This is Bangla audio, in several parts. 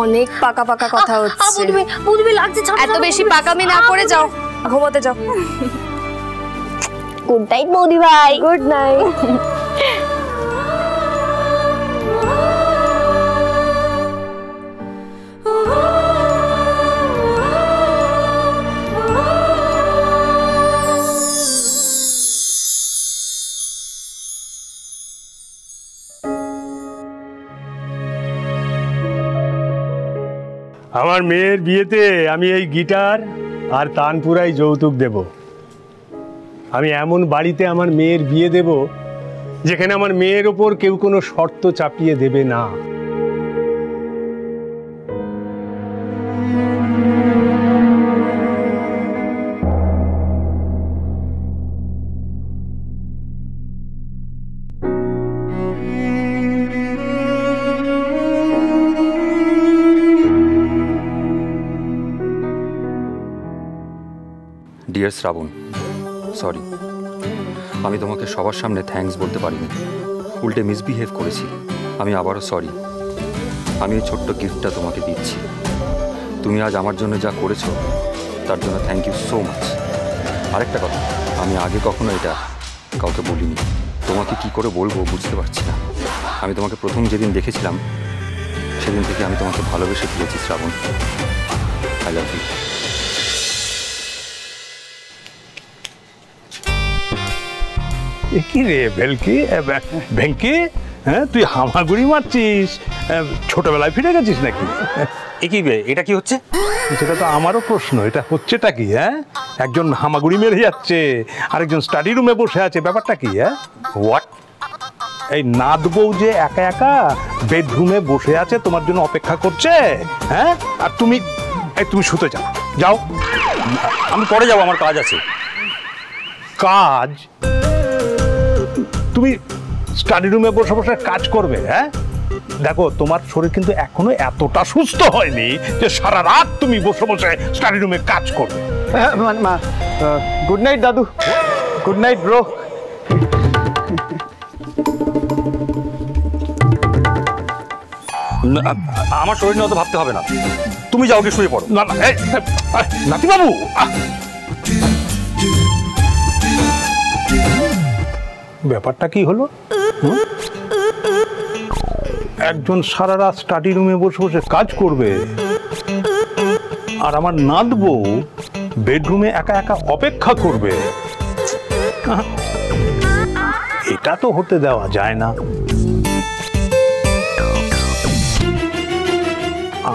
অনেক পাকা পাকা কথা হচ্ছে। বুঝবি লাগছে, এত বেশি পাকামি না করে যাও, ঘুমোতে যাও। গুড নাইট বৌদি ভাই। Good night. আমার মেয়ের বিয়েতে আমি এই গিটার আর তানপুরাই যৌতুক দেব। আমি এমন বাড়িতে আমার মেয়ের বিয়ে দেব যেখানে আমার মেয়ের ওপর কেউ কোনো শর্ত চাপিয়ে দেবে না। ডিয়ার শ্রাবণ, সরি, আমি তোমাকে সবার সামনে থ্যাঙ্কস বলতে পারিনি, উল্টে মিসবিহেভ করেছি। আমি আবারও সরি। আমি এই ছোট্ট গিফটটা তোমাকে দিচ্ছি। তুমি আজ আমার জন্য যা করেছো তার জন্য থ্যাংক ইউ সো মাচ। আরেকটা কথা, আমি আগে কখনো এটা কাউকে বলিনি। তোমাকে কি করে বলবো বুঝতে পারছি না। আমি তোমাকে প্রথম যেদিন দেখেছিলাম সেদিন থেকে আমি তোমাকে ভালোবেসে ফেলেছি শ্রাবণ। I love you. কি রে ভেলকি, ভেঙ্কি, হ্যাঁ তুই হামাগুড়ি মারছিস? ছোটবেলায় ফিরে গেছিস নাকি? এটা কি হচ্ছে? সেটা তো আমারও প্রশ্ন। এটা হচ্ছেটা কি? হ্যাঁ, একজন হামাগুড়ি মেরে যাচ্ছে, আরেকজন স্টাডি রুমে বসে আছে, ব্যাপারটা কি? হ্যাঁ, হোয়াট? এই নাদ বউ যে একা একা বেডরুমে বসে আছে, তোমার জন্য অপেক্ষা করছে। হ্যাঁ, আর তুমি শুতে যাও। যাও। আমি পরে যাবো, আমার কাজ আছে। কাজ? তুমি স্টাডি রুমে বসে বসে কাজ করবে? হ্যাঁ, দেখো তোমার শরীর কিন্তু এখনো এতটা সুস্থ হয়নি যে সারা রাত তুমি বসে বসে স্টাডি রুমে কাজ করবে। গুড নাইট দাদু। Good night bro. আমার শরীর নিয়ে অত ভাবতে হবে না, তুমি যাও, কি শুয়ে পড়ো। না না, নাতি বাবু, ব্যাপারটা কি হলো? একজন সারা রাত স্টাডি রুমে বসে বসে কাজ করবে, আর আমার নাত বউ বেডরুমে একা একা অপেক্ষা করবে। এটা তো হতে দেওয়া যায় না।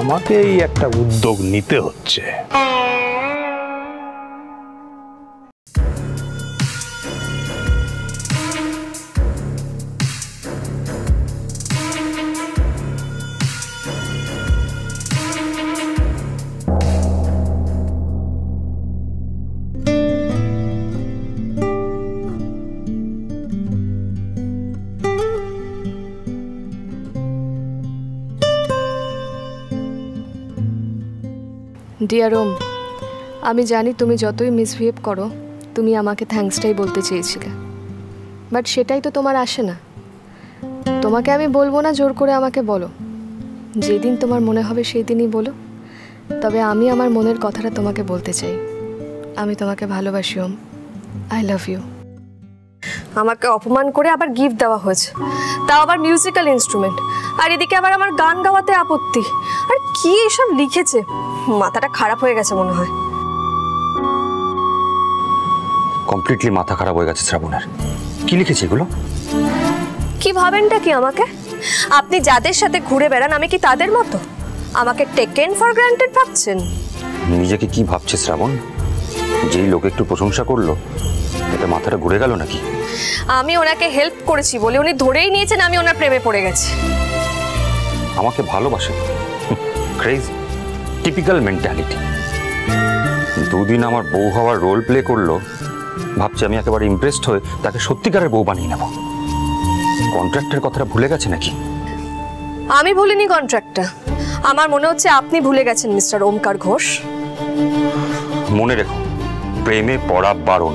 আমাকে এই একটা উদ্যোগ নিতে হচ্ছে। ডিয়ার ওম, আমি জানি তুমি যতই মিসবিহেভ করো তুমি আমাকে থ্যাঙ্কসটাই বলতে চেয়েছিলে, বাট সেটাই তো তোমার আসে না। তোমাকে আমি বলবো না জোর করে আমাকে বলো, যেদিন তোমার মনে হবে সেই দিনই বলো। তবে আমি আমার মনের কথাটা তোমাকে বলতে চাই। আমি তোমাকে ভালোবাসি ওম, আই লাভ ইউ। আমাকে অপমান করে আবার গিফট দেওয়া হয়েছে, তাও আবার মিউজিক্যাল ইনস্ট্রুমেন্ট, আর এদিকে আবার আমার গান গাওয়াতে আপত্তি। আর কি এসব লিখেছে, মাথাটা খারাপ হয়ে গেছে মনে হয়। কমপ্লিটলি মাথা খারাপ হয়ে গেছে শ্রাবণের। কি লিখেছে এগুলো? কি ভাবেনটা কি আমাকে? আপনি যাদের সাথে ঘুরে বেড়ান আমি কি তাদের মতো? আমাকে টেকেন ফর গ্রান্টেড ভাবছেন? নিজেকে কি ভাবছে শ্রাবণ? যেই লোক একটু প্রশংসা করলো এটা মাথাটা ঘুরে গেল নাকি? আমি ওনাকে হেল্প করেছি বলে উনি ধরেই নিয়েছেন আমি ওনার প্রেমে পড়ে গেছি। আমাকে ভালোবাসে? Crazy, typical mentality. দুদিন আমার বউ হওয়ার রোল প্লে করলো, ভাবছি আমি একেবারে ইমপ্রেসড হয়ে তাকে সত্যিকারের বউ বানিয়ে নেব। কন্ট্রাক্টের কথাটা ভুলে গেছে নাকি? আমি ভুলিনি কন্ট্রাক্টটা, আমার মনে হচ্ছে আপনি ভুলে গেছেন মিস্টার ওমকার ঘোষ। মনে রেখো, প্রেমে পড়া বারণ,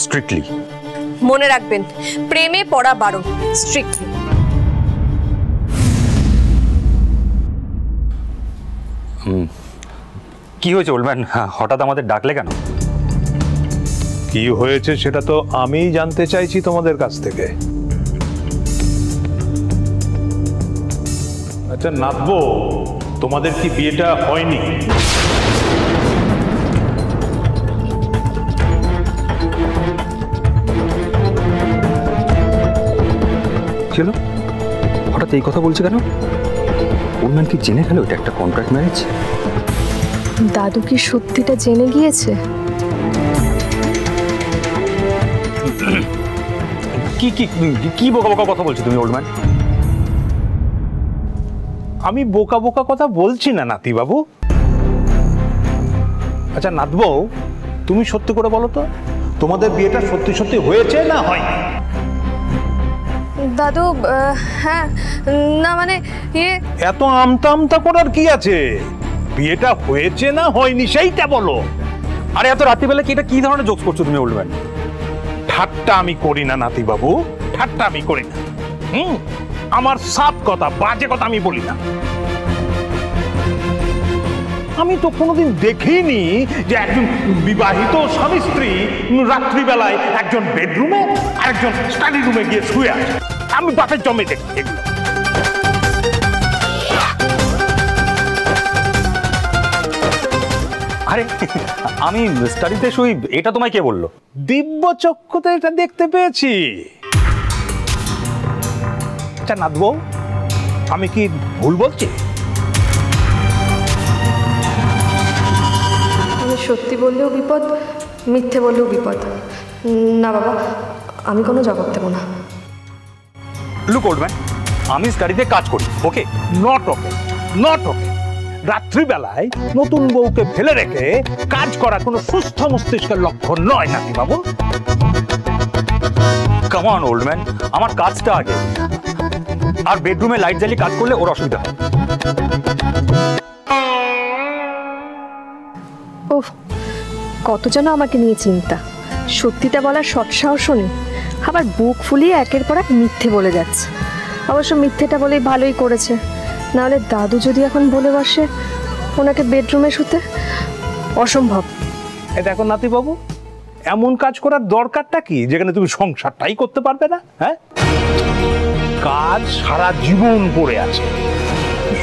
স্ট্রিক্টলি। মনে রাখবেন, প্রেমে পড়া বারণ, স্ট্রিক্টলি। কি হয়েছে ওল্ডম্যান, হঠাৎ আমাদের ডাকলে কেন? কি হয়েছে সেটা তো আমিই জানতে চাইছি তোমাদের কাছ থেকে। আচ্ছা নাথবো, তোমাদের কি বিয়েটা হয়নি? ছিল হঠাৎ এই কথা বলছে কেন? ওল্ডম্যান কি জেনে গেল এটা একটা কন্ট্রাক্ট ম্যারেজ? দাদু কি সত্যিটা জেনে গিয়েছে? কি কি কি বোকা বোকা কথা বলছো তুমি ওল্ডম্যান? আমি বোকা বোকা কথা বলছি না নাতি বাবু। আচ্ছা নাথবো, তুমি সত্যি করে বলো তো, তোমাদের বিয়েটা সত্যি সত্যি হয়েছে না হয়নি? দাদু হ্যাঁ, না মানে এত আমতা আমতা করার কি আছে? বিয়েটা হয়েছে না হয়নি সেইটা বলো। আরে এত রাত্রিবেলা কি এটা কি ধরনের জোকস করছো তুমি ওল্ডম্যান? ঠাট্টা আমি করি না নাতি বাবু, ঠাট্টা আমি করি না। আমার সাফ কথা, বাজে কথা আমি বলি না। আমি তো কোনোদিন দেখিনি যে একজন বিবাহিত স্বামী স্ত্রী রাত্রিবেলায় একজন বেডরুমে আর একজন স্টাডি রুমে গিয়ে শুয়ে আছে। আমি বাপের জমে দেখি এগুলো। আরে আমি স্টাডিতে শুই, এটা তোমায় কে বললো? দিব্য চক্ষুতে এটা দেখতে পেয়েছি। আচ্ছা নাথবো, আমি কি ভুল বলছি? আমি সত্যি বললেও বিপদ, মিথ্যে বললেও বিপদ। না বাবা, আমি কোনো জবাব দেবো না। লুক ওল্ডম্যান, আমি স্টাডিতে কাজ করি, ওকে? Not okay, not okay. রাত্রিবেলায় নতুন বউকে ফেলে রেখে কাজ করা কোনো সুস্থ মস্তিষ্কের লক্ষণ নয় নাতি বাবু। কাম অন ওল্ডম্যান, আমার কাজটা আগে। আর বেডরুমে লাইট জ্বালিয়ে কাজ করলে ওর অসুবিধা হয়। ওহ, কত যেন আমাকে নিয়ে চিন্তা। সত্যিটা বলার সৎসাহসও নেই, আবার বুক ফুলিয়ে একের পর এক মিথ্যে বলে যাচ্ছে। অবশ্য মিথ্যেটা বলেই ভালোই করেছে, নাহলে দাদু যদি এখন বলে বসে ওনাকে বেডরুমে শুতে, অসম্ভব। দেখো নাতি বাবু, এমন কাজ করার দরকারটা কি যেখানে তুমি সংসারটাই করতে পারবে না? হ্যাঁ, কাজ সারা জীবন পড়ে আছে।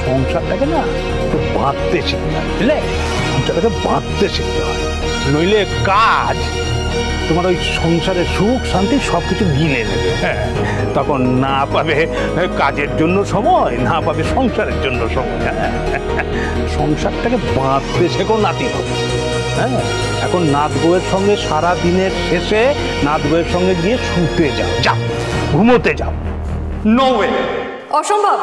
সংসারটাকে না একটু বাঁধতে শিখতে হয়, বুঝলে? সংসারটাকে বাঁধতে শিখতে হয়, নইলে কাজ তোমার ওই সংসারের সুখ শান্তি সবকিছু গিলে নেবে। হ্যাঁ, তখন না পাবে কাজের জন্য সময়, না পাবে সংসারের জন্য সময়। সংসারটাকে বাঁধতে শেখো নাতি বাবু। হ্যাঁ, এখন নাত বউয়ের সঙ্গে সারা দিনের শেষে নাত বউয়ের সঙ্গে গিয়ে শুতে যাও, যাও ঘুমোতে যাও। নো ওয়ে, অসম্ভব।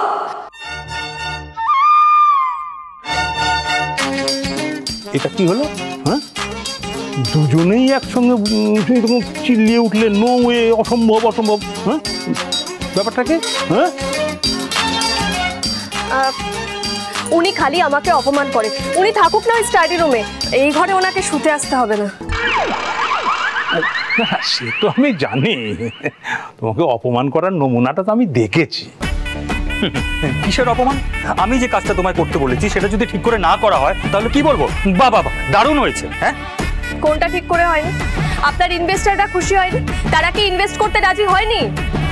এটা কি হলো? হ্যাঁ, দুজনেই একসঙ্গে এরকম চিল্লিয়ে উঠলে নো ওয়ে, অসম্ভব অসম্ভব। হ্যাঁ, ব্যাপারটা কি? হ্যাঁ, উনি খালি আমাকে অপমান করে। উনি থাকুক না স্টাডি রুমে, এই ঘরে ওনাকে শুতে আসতে হবে না। সে তো আমি জানি, তোমাকে অপমান করার নমুনাটা তো আমি দেখেছি। কিসের অপমান? আমি যে কাজটা তোমায় করতে বলেছি সেটা যদি ঠিক করে না করা হয় তাহলে কি বলবো? বাবা দারুণ হয়েছে। হ্যাঁ, কোনটা ঠিক করে হয়নি? আপনার ইনভেস্টররা খুশি হয়নি? তারা কি ইনভেস্ট করতে রাজি হয়নি?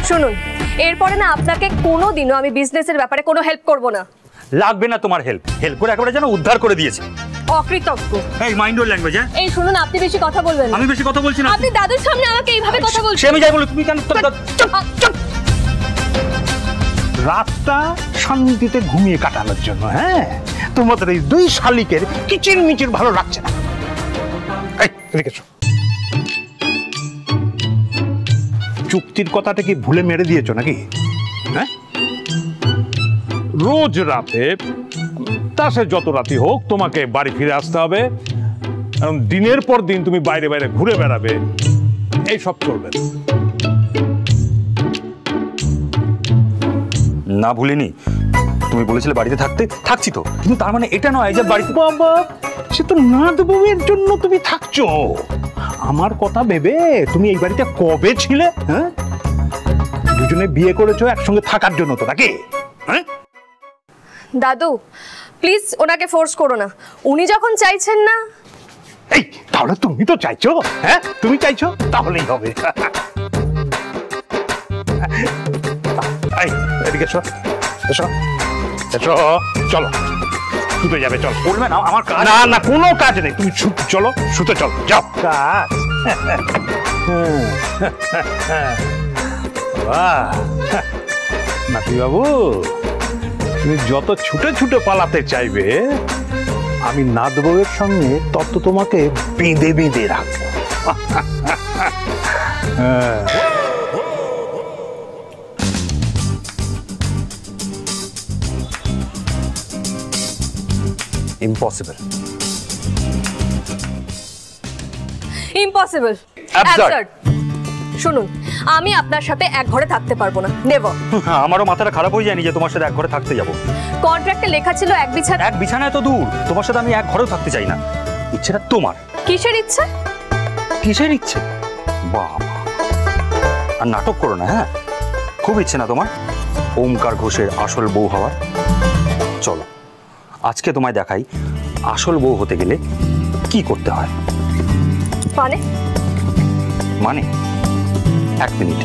শুনুন, এরপরে না আপনাকে কোনোদিনও আমি বিজনেসের ব্যাপারে কোনো হেল্প করব না। লাগবে না তোমার হেল্প। হেল্প করে একেবারে যেন উদ্ধার করে দিয়েছে। অকৃতজ্ঞ। এই মাইন্ড ইওর ল্যাঙ্গুয়েজ। হ্যাঁ, এই শুনুন, আপনি বেশি কথা বলবেন না। আমি বেশি কথা বলছি না। আপনি দাদুর সামনে আমাকে এইভাবে কথা বলছেন। সে আমি যাই বলি, তুমি কেন? চুপ। রাতটা শান্তিতে ঘুমিয়ে কাটানোর জন্য। হ্যাঁ, তোমাদের এই দুই শালিকের কিচির মিচির ভালো লাগছে না। এই রেখেছো, চুক্তির কথাটা কি ভুলে মেরে দিয়েছো নাকি? হ্যাঁ, রোজ রাতে তা সে যত রাতি হোক তোমাকে বাড়ি ফিরে আসতে হবে, কারণ দিনের পর দিন তুমি বাইরে বাইরে ঘুরে বেড়াবে, এই সব চলবে না। ভুলিনি, তুমি বলেছিলে বাড়িতে থাকতে, থাকছি তো, কিন্তু তার মানে এটা নয় যে বাড়িতে। বাবা, সে তো নাত বউয়ের জন্য তুমি থাকছো। আমার কথা ভেবে তুমি এই বাড়িতে কবে ছিলে? হ্যাঁ, দুজনে বিয়ে করেছো একসঙ্গে থাকার জন্য তো নাকি? হ্যাঁ দাদু, প্লিজ ওনাকে ফোর্স করো না, উনি যখন চাইছেন না। এই তাহলে তুমি তো চাইছো, হ্যাঁ তুমি চাইছো, তাহলেই হবে। এই এদিকে এসো, এসো এসো, চলো শুতে যাবে, চল। বলবে না আমার কাজ, না না কোনো কাজ নেই, তুমি চলো শুতে চলো, যাও। কাজ নাতি বাবু, তুমি যত ছুটে ছুটে পালাতে চাইবে, আমি নাত বউয়ের সঙ্গে তত তোমাকে বেঁধে বেঁধে রাখবো। Impossible, impossible, Absurd. শুনুন, আমি আপনার সাথে এক ঘরে থাকতে পারবো না, নেভার। আমারও মাথাটা খারাপ হয়ে যায়নি যে তোমার সাথে এক ঘরে থাকতে যাব। কন্ট্রাক্টে লেখা ছিল এক বিছানা। এক বিছানায় তো দূর, তোমার সাথে আমি এক ঘরেও থাকতে চাই না। ইচ্ছেটা তোমার। কিসের ইচ্ছে? কিসের ইচ্ছে? বাবা, আর নাটক করো না। হ্যাঁ, খুব ইচ্ছে না তোমার ওমকার ঘোষের আসল বউ হওয়ার? চলো আজকে তোমায় দেখাই আসল বউ হতে গেলে কি করতে হয়। মানে মানে 1 মিনিট।